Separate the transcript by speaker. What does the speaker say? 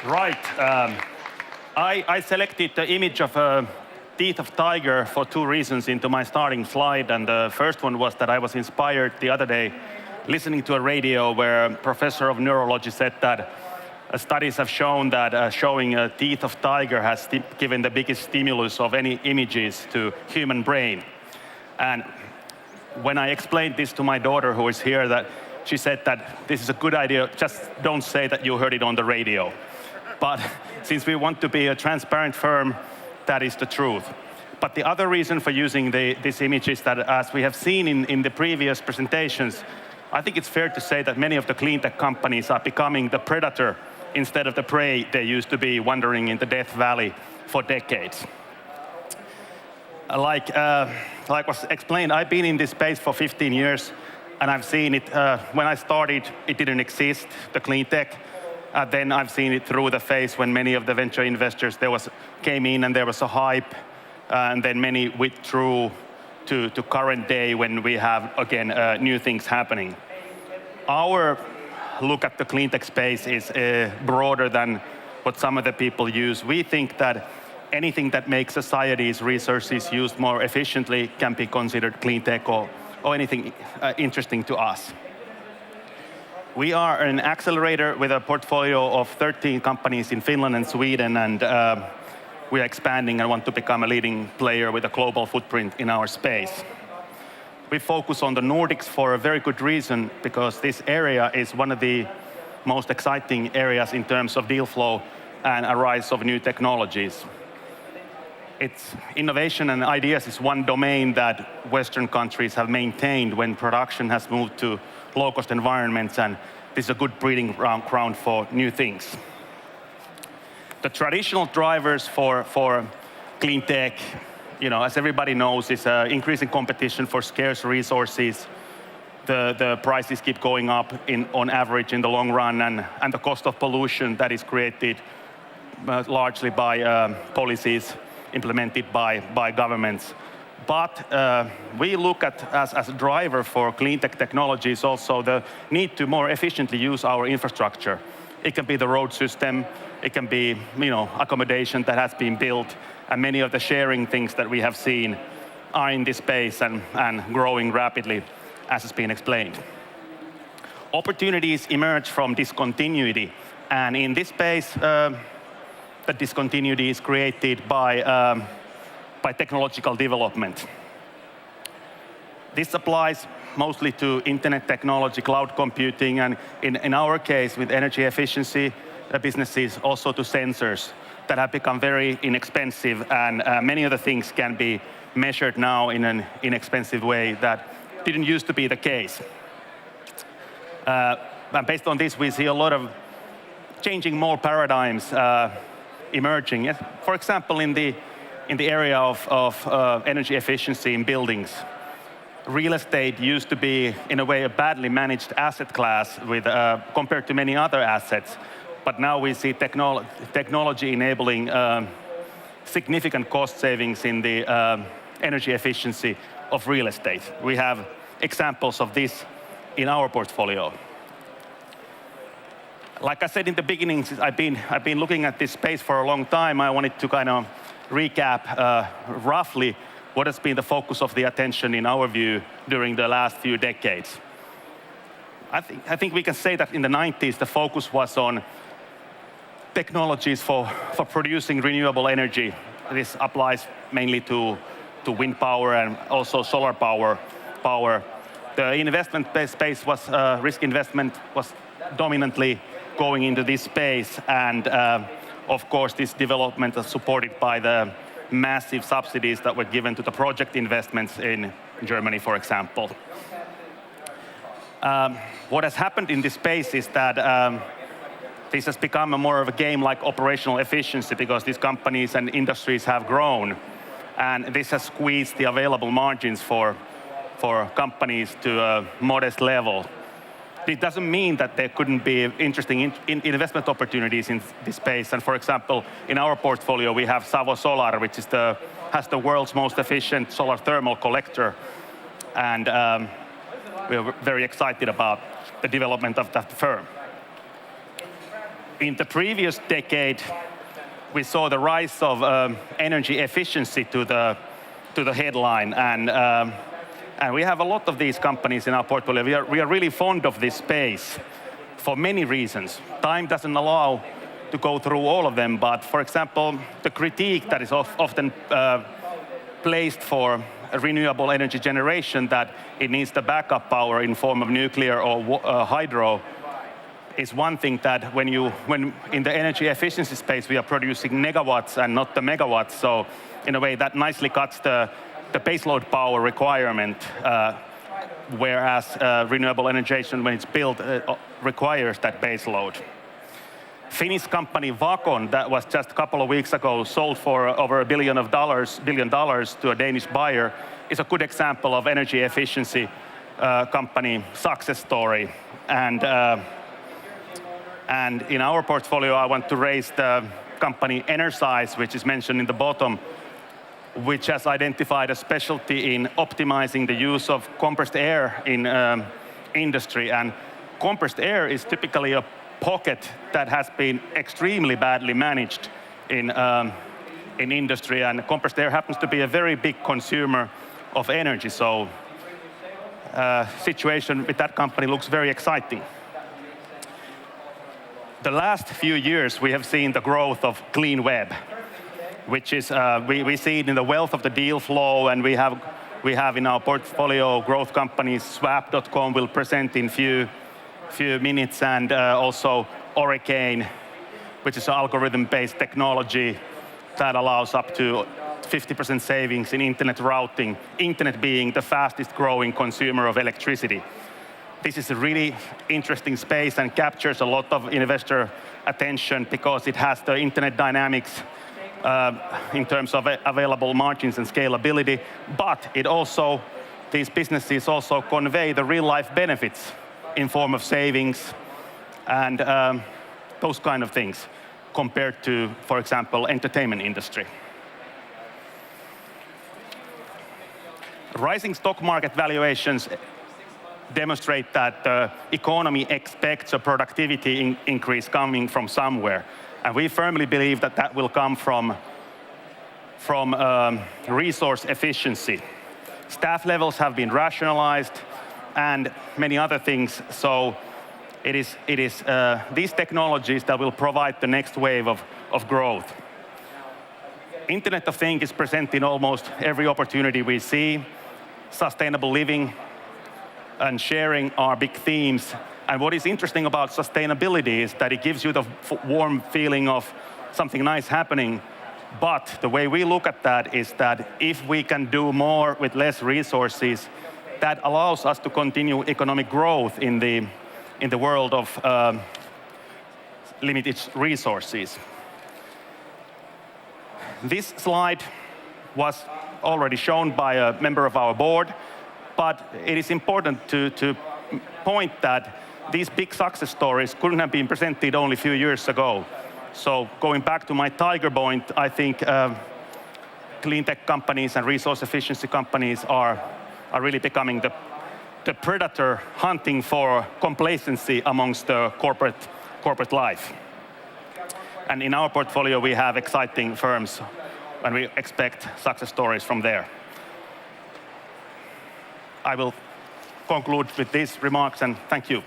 Speaker 1: Right. I selected the image of a teeth of tiger for two reasons into my starting slide. And the first one was that I was inspired the other day listening to a radio where a professor of neurology said that studies have shown that showing a teeth of tiger has given the biggest stimulus of any images to human brain. And when I explained this to my daughter who is here, that she said that this is a good idea, just don't say that you heard it on the radio. But since we want to be a transparent firm, that is the truth. But the other reason for using this image is that, as we have seen in the previous presentations, I think it's fair to say that many of the clean tech companies are becoming the predator instead of the prey they used to be, wandering in the Death Valley for decades. Like was explained, I've been in this space for 15 years, and I've seen it. When I started, it didn't exist, the clean tech. Then I've seen it through the phase when many of the venture investors came in and there was a hype, and then many withdrew to current day when we have, again, new things happening. Our look at the clean tech space is broader than what some of the people use. We think that anything that makes society's resources used more efficiently can be considered clean tech, or anything interesting to us. We are an accelerator with a portfolio of 13 companies in Finland and Sweden, and we are expanding and want to become a leading player with a global footprint in our space. We focus on the Nordics for a very good reason, because this area is one of the most exciting areas in terms of deal flow and a rise of new technologies. It's innovation and ideas is one domain that Western countries have maintained when production has moved to low-cost environments, and this is a good breeding ground for new things. The traditional drivers for clean tech, as everybody knows, is increasing competition for scarce resources. The prices keep going up on average in the long run, and the cost of pollution that is created largely by policies implemented by governments. But we look at, as a driver for clean tech technologies, also the need to more efficiently use our infrastructure. It can be the road system, it can be accommodation that has been built, and many of the sharing things that we have seen are in this space and growing rapidly, as has been explained. Opportunities emerge from discontinuity, and in this space, the discontinuity is created by technological development. This applies mostly to internet technology, cloud computing, and in our case, with energy efficiency businesses, also to sensors that have become very inexpensive, and many of the things can be measured now in an inexpensive way that didn't used to be the case. And based on this, we see a lot of changing more paradigms emerging. For example, in the area of energy efficiency in buildings. Real estate used to be, in a way, a badly managed asset class compared to many other assets. But now we see technology enabling significant cost savings in the energy efficiency of real estate. We have examples of this in our portfolio. Like I said in the beginning, I've been looking at this space for a long time. I wanted to kind of recap roughly what has been the focus of the attention in our view during the last few decades. I think we can say that in the 90s, the focus was on technologies for producing renewable energy. This applies mainly to wind power and also solar power. The investment space was, risk investment was dominantly going into this space, and of course this development is supported by the massive subsidies that were given to the project investments in Germany, for example. What has happened in this space is that this has become more of a game like operational efficiency, because these companies and industries have grown, and this has squeezed the available margins for companies to a modest level. It doesn't mean that there couldn't be interesting investment opportunities in this space. And for example, in our portfolio, we have Savo Solar, which has the world's most efficient solar thermal collector. And we are very excited about the development of that firm. In the previous decade, we saw the rise of energy efficiency to the headline, and we have a lot of these companies in our portfolio. We are really fond of this space for many reasons. Time doesn't allow to go through all of them, but for example, the critique that is often placed for renewable energy generation, that it needs the backup power in form of nuclear or hydro, is one thing. That when in the energy efficiency space we are producing megawatts and not the megawatts, so in a way that nicely cuts the baseload power requirement, whereas renewable energy when it's built requires that baseload. Finnish company Vacon, that was just a couple of weeks ago sold for over $1 billion to a Danish buyer, is a good example of energy efficiency company success story. And in our portfolio, I want to raise the company Energize, which is mentioned in the bottom, which has identified a specialty in optimizing the use of compressed air in industry. And compressed air is typically a pocket that has been extremely badly managed in industry, and compressed air happens to be a very big consumer of energy. So situation with that company looks very exciting. The last few years we have seen the growth of clean web, which is we see it in the wealth of the deal flow, and we have in our portfolio growth companies. Swap.com will present in few minutes, and also Oricane, which is an algorithm-based technology that allows up to 50% savings in internet routing, internet being the fastest growing consumer of electricity. This is a really interesting space and captures a lot of investor attention because it has the internet dynamics in terms of available margins and scalability, but these businesses also convey the real life benefits in form of savings and those kind of things compared to, for example, entertainment industry. Rising stock market valuations demonstrate that the economy expects a productivity increase coming from somewhere. And we firmly believe that that will come from resource efficiency. Staff levels have been rationalized and many other things. So it is these technologies that will provide the next wave of growth. Internet of Things is present in almost every opportunity we see. Sustainable living and sharing are big themes. And what is interesting about sustainability is that it gives you the warm feeling of something nice happening. But the way we look at that is that if we can do more with less resources, that allows us to continue economic growth in the world of limited resources. This slide was already shown by a member of our board, but it is important to point that these big success stories couldn't have been presented only a few years ago. So going back to my tiger point, I think clean tech companies and resource efficiency companies are really becoming the predator hunting for complacency amongst the corporate life. And in our portfolio, we have exciting firms, and we expect success stories from there. I will conclude with these remarks, and thank you.